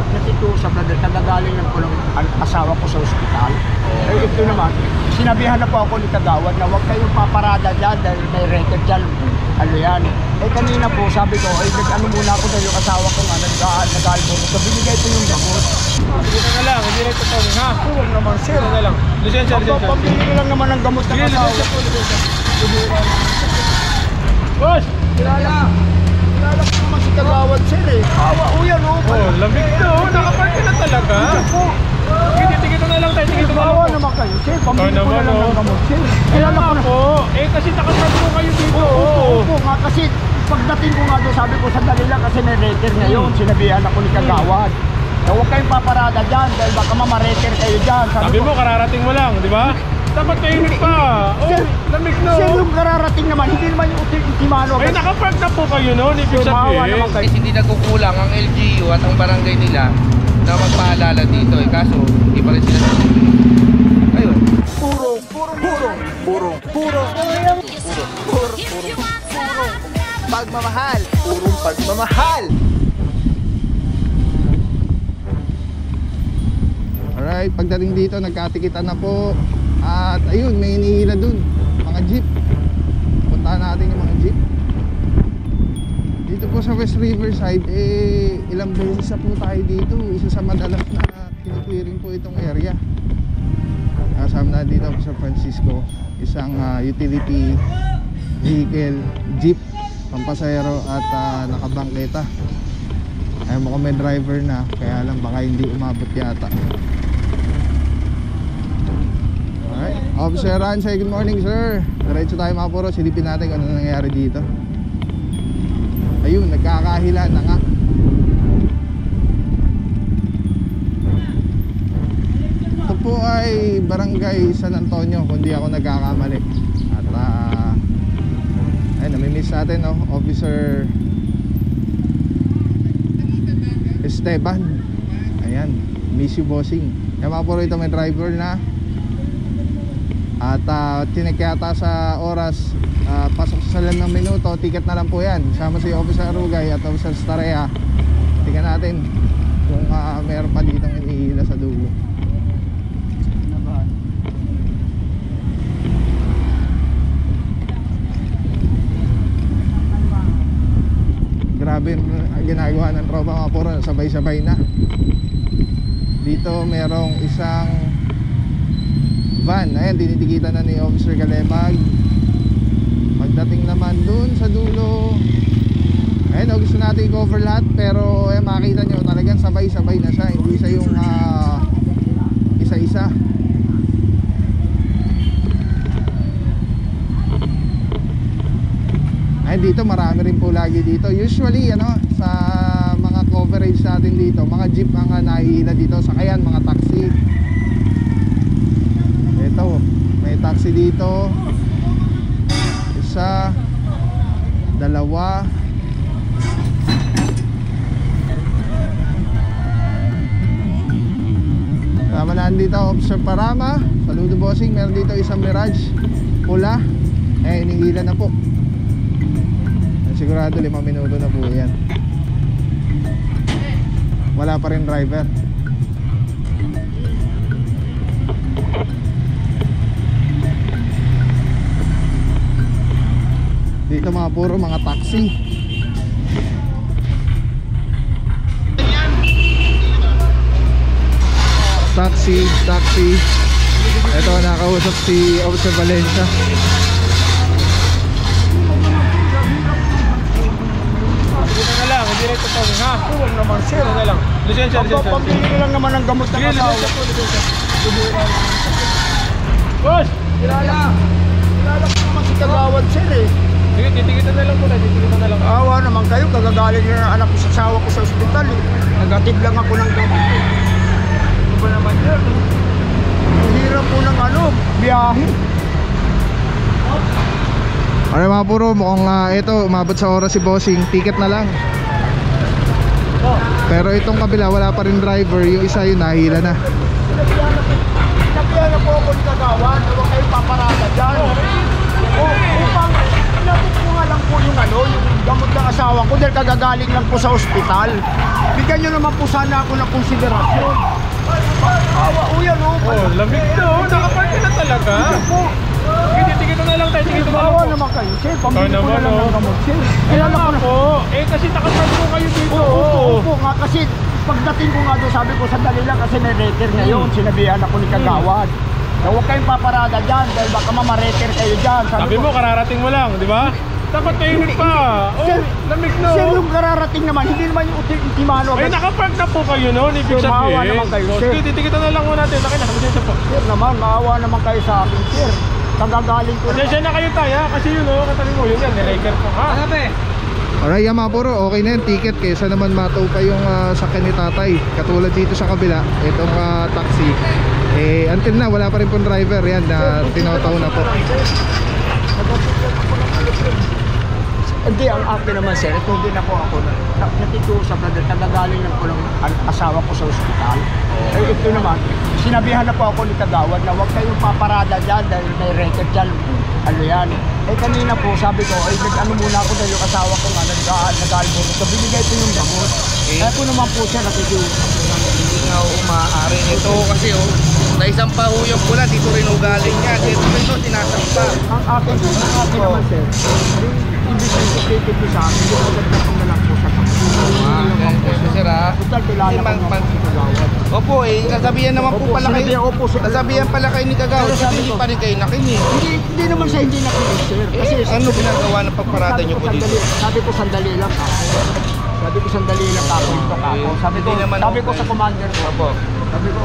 natitusa na nagagaling lang po ng asawa ko sa ospital. Eh ito naman, sinabihan na po ako ni Kagawad na huwag kayong paparada dyan dahil may record dyan. Ano yan? Eh kanina po sabi ko, eh ano muna ako dahil yung asawa ko nga nag-album. So binigay ko yung gamot. Dito na lang, hindi na ito po ha? Huwag naman sir. Dito na lang. Lisensya. Pambili lang naman ng gamot ng asawa. Boss! Kilala ko naman si Kagawad sir eh. Awa o yan o. Oh, lamig to. Nakapark ka na talaga. Tigit na lang tayo. Tigit na lang. Awa naman kayo sir. Pambili ko na lang ng gamot sir. Kilala ko na po. Eh kasi nakapark po kayo dito. Opo nga kasi pagdating ko nga doon sabi ko sandali lang kasi may record ngayon. Sinabihan ako ni Kagawad. Huwag kayong paparada dyan dahil baka mamareker kayo dyan. Sabi mo kararating mo lang, di ba? Dapat mainit pa. Oh, lamig na. Sir, yung kararating naman, hindi naman yung ultimano. Ay, nakapark na po kayo noon. Ibig sabihin. Kasi hindi nagkukulang ang LGU at ang barangay nila na magpaalala dito. Eh, kaso, hindi pa rin sila nasusunod. Ayun. Puro. Pagmamahal. Purong pagmamahal. Alright, pagdating dito nagkatikitan na po. At ayun, may hinihila dun, mga jeep. Puntahan natin yung mga jeep. Dito po sa West Riverside, eh ilang beses na po tayo dito. Isa sa madalas na kiniklearing po itong area. Kasama na dito sa Francisco, isang utility vehicle, jeep, pampasayero at nakabangketa. Ay mukhang may driver na, kaya lang baka hindi umabot yata. Alright, Officer Ransay, good morning sir. Diretso tayo mga puro, silipin natin kung ano nangyayari dito. Ayun, nagkakahila na nga. Ito po ay Barangay San Antonio, kung di ako nagkakamali. At ayun, namimiss natin no, Officer Esteban. Ayan, miss you bossing. Kaya mga puro, ito may driver na. At tinik yata sa oras, pasok sa 6 minuto, ticket na lang po yan. Sama si Officer Arugay at Officer Starea. Tingnan natin kung meron pa ditong inihila sa dulo. Grabe ang ginagawa ng tropa mga puro, sabay-sabay na. Dito merong isang van, ayan, tinitikitan na ni Officer Galemag. Pagdating naman dun sa dulo, ayun, gusto natin i-cover lahat. Pero makita nyo, talagang sabay-sabay na siya. Hindi siya yung isa-isa. Ayun, dito marami rin po lagi dito. Usually sa mga coverage natin dito, mga jeep ang nahihila dito. Sakayan, mga taxi. Ito, may taxi dito. Isa, dalawa. Tama na dito, Officer Parama. Saludo bossing, meron dito isang Mirage pula. Eh, inihila na po. Sigurado 5 minuto na po yan. Wala pa rin driver. Dito mga puro mga taxi. Taxi. Ito, nakausap si Officer Valencia. Dito na lang, hindi na ito po ha? Huwag naman sir. Dito na lang. Lisensya. Pambili lang naman ng gamot ng asawa. Boss! Kilala ko naman si Kagawad sir eh. Sige, titigitan na lang po na. Titigitan na lang. Awa naman kayo, kagagaling na ng anak ko sa asawa ko sa ospital eh. Nagatid lang ako ng gamot eh. Ano ba naman yun? Ang hirap po ng biyahe. Ano mga puro, mukhang ito, umabot sa oras si bossing. Ticket na lang. Pero itong kabila, wala pa rin driver. Yung isa yun, nahila na. Sinabihan na po ako ni Kagawad, huwag kayong paparada dyan. Upang inabot ko nga lang po yung yung gamot ng asawa ko dahil kagagaling lang po sa ospital. Bigyan nyo naman po sana ako ng konsiderasyon. Awa, yan o. Oh, lamig na oh. Nakapark ka na talaga. Po. Sige, tigito na lang tayo. Tigito na lang Awa po. naman kayo, sir. Pambili ko naman, na lang oh. ng gamot, sir. Kaya Kailan ako nga po. Eh, kasi nakapark po kayo dito. Opo nga kasi pagdating ko nga doon sabi ko sandali lang kasi may reker ngayon. Sinabihan ako ni Kagawad. Na huwag kayong paparada dyan dahil baka mamareker kayo dyan. Sabi mo, kararating mo lang, di ba? Dapat mainit pa. Oh, Sir, lamig na Sir, oh. yung kararating naman, hindi naman yung ultimano. Ay, nakapark na po kayo noon. Ibig Sir, maawa sabihin. naman kayo, Oh, sir. sige, titigitan na lang muna natin. Laki na, pasensya po. Sir naman, maawa naman kayo sa akin, sir. Kagagaling ko Pasensya na kayo tayo, kasi yun oh, katabi mo yun yan, nireker po ha. Alright, yan mga puro, okay na yung ticket kaysa naman mataw pa yung sakyan ni tatay. Katulad dito sa kabila, itong taxi. Eh, until na, wala pa rin pong driver. Yan, tinataw na po. Hindi, ang akin naman, sir, ito din ako natitusap na dahil kagagaling lang po ng asawa ko sa ospital. Ito naman, sinabihan na po ako ni Kagawad na huwag kayong paparada dyan dahil may record dyan. Yan. Kanina po, sabi ko, nag-ano muna ako dahil yung asawa ko nga, nag-album. So, binigay ko yung gamot. Ako naman po siya nakikiusap. Hindi nga umaari. Ito kasi oh, na isang pahuyong pula, dito rin ugaling niya. Dito rin oh, sinasakta. Ang akin naman, sir, ibig sabihin ko sa akin, yung agad na lang po sa Ganyan sir ha. Total, kilala ko naman si Kagawad. Opo sasabihan naman po Opo, pala kayo. sinabihan, opo, sir. Sasabihan pala kayo ni Kagawad, Pero kasi sabi hindi ko, pa rin kayo nakinig. Hindi naman siya hindi nakinig, sir. Kasi Ano ginagawa ng pagparada niyo po dito? Sabi ko sandali lang ako. Sabi ko sandali lang ako ito ako. Sabi ko sa commander ko. Opo. Sabi ko,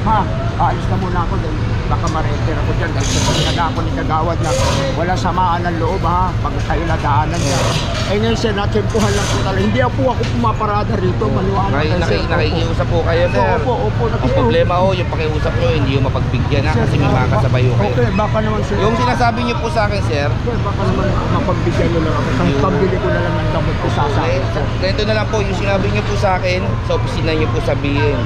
ha, aalis na muna ako dahil baka ma-refer ako dyan dahil sabihin ako ni Kagawad na walang samaan ng loob ha, pag kayo nadaanan niya. Ngayon sir, natsempuhan lang po talaga. Hindi ako pumaparada rito, maluwaan Nakikiusap po kayo sir. Opo, Ang problema yung pakiusap nyo, hindi yung mapagbigyan na kasi may makasabay kayo. Okay, baka naman sir. Yung sinasabi niyo po sa akin sir, Sir, baka naman mapagbigyan nyo lang ako. Pambili ko na lang ng gamot ko sasakit. ganito na lang po, yung sinabi niyo po sa akin, sa opisina niyo po sabihin.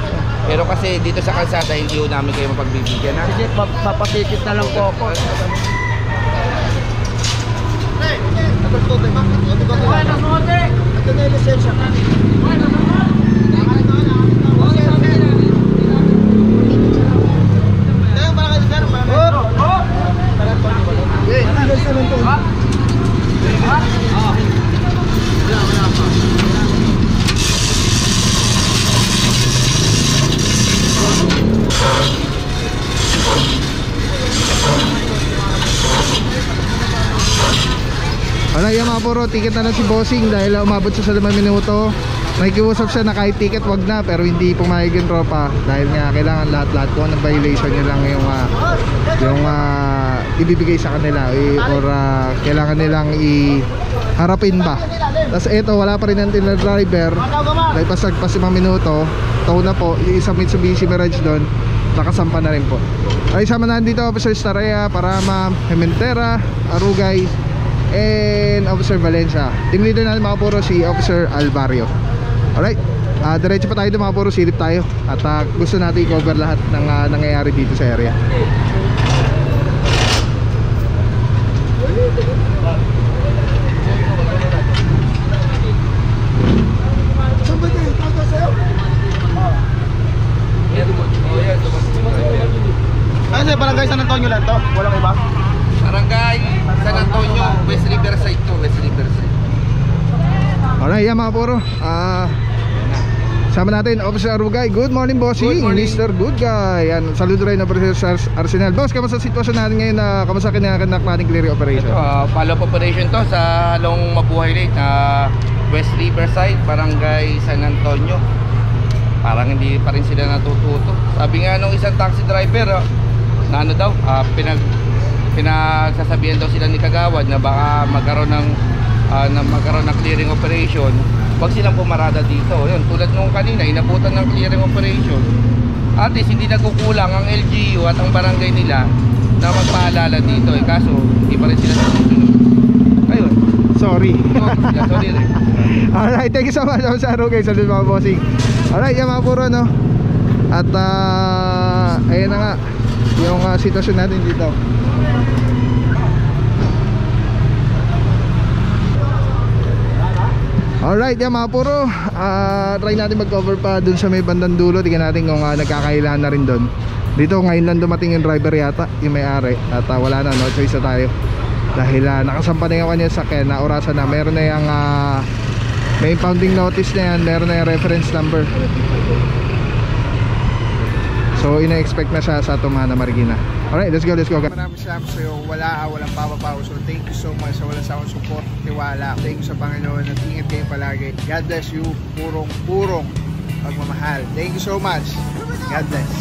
Pero kasi dito sa kalsada, hindi po namin kayo mapagbibigyan na. Sige, papatikit na lang po ako. Ito na yung lisensya. Alright, yan mga puro, ticket na lang si Bossing dahil umabot siya sa 5 minuto. Nakikiusap siya na kahit ticket wag na, pero hindi pumayag yung tropa dahil nga kailangan lahat-lahat kung anong violation nyo lang yung ibibigay sa kanila or kailangan nilang iharapin ba. Tapos eto, wala pa rin ang driver dahil pasagpas 5 minuto, tow na po, yung isang Mitsubishi Mirage doon, nakasampa na rin po. Ay, sama na dito Officer Staraya, Parama, Hementera, Arugay, and Officer Valencia. Team leader natin mga puro si Officer Alvario. Alright, diretso pa tayo mga puro, silip tayo. At gusto natin i-cover lahat ng nangyayari dito sa area. Ano sir, barangay San Antonio lang to? Walang iba? Barangay San Antonio, West Riverside to, West Riverside. Alright, yan mga puro. Sama natin Officer Arugay. Good morning, bossing. Good morning. Mr. Good Guy. Yan, saludo rin na Officer Arsenal. Boss, kamusta sitwasyon natin ngayon na kamusta kinakanak natin clearing operation? Follow-up operation to sa Halong Mabuhay Lake na West Riverside, Barangay San Antonio. Parang hindi pa rin sila natututo. Sabi nga nung isang taxi driver, na ano daw, pinagsasabihan daw sila ni Kagawad na baka magkaroon ng clearing operation. Huwag silang pumarada dito. Yun, tulad nung kanina, inabutan ng clearing operation. At least hindi nagkukulang ang LGU at ang barangay nila na magpaalala dito. Kaso, hindi pa rin sila nasusunod. Ayun. Sorry. Sorry rin. Alright, thank you so much Officer Arugay. Saludo mga bossing. Alright, yan mga puro, no? At ayan na nga yung sitwasyon natin dito. Alright, yan mga puro. Try natin mag-cover pa dun sa may bandang dulo. Tingnan natin kung nagkakailangan na rin dun. Dito ngayon lang dumating yung driver yata, yung may-ari. At wala na, no choice na tayo. Dahil nakasampa na yung kanya sa sakyan, naurasan na. Meron na yung may impounding notice na yan, meron na yung reference number. So ina-expect na siya sa Tumana, Marikina. Alright, let's go. Maraming salamat sa iyo. Walang papapaw. So thank you so much sa walang sawang support, tiwala. Thank you sa Panginoon at ingat kayo palagi. God bless you. Purong pagmamahal. Thank you so much. God bless.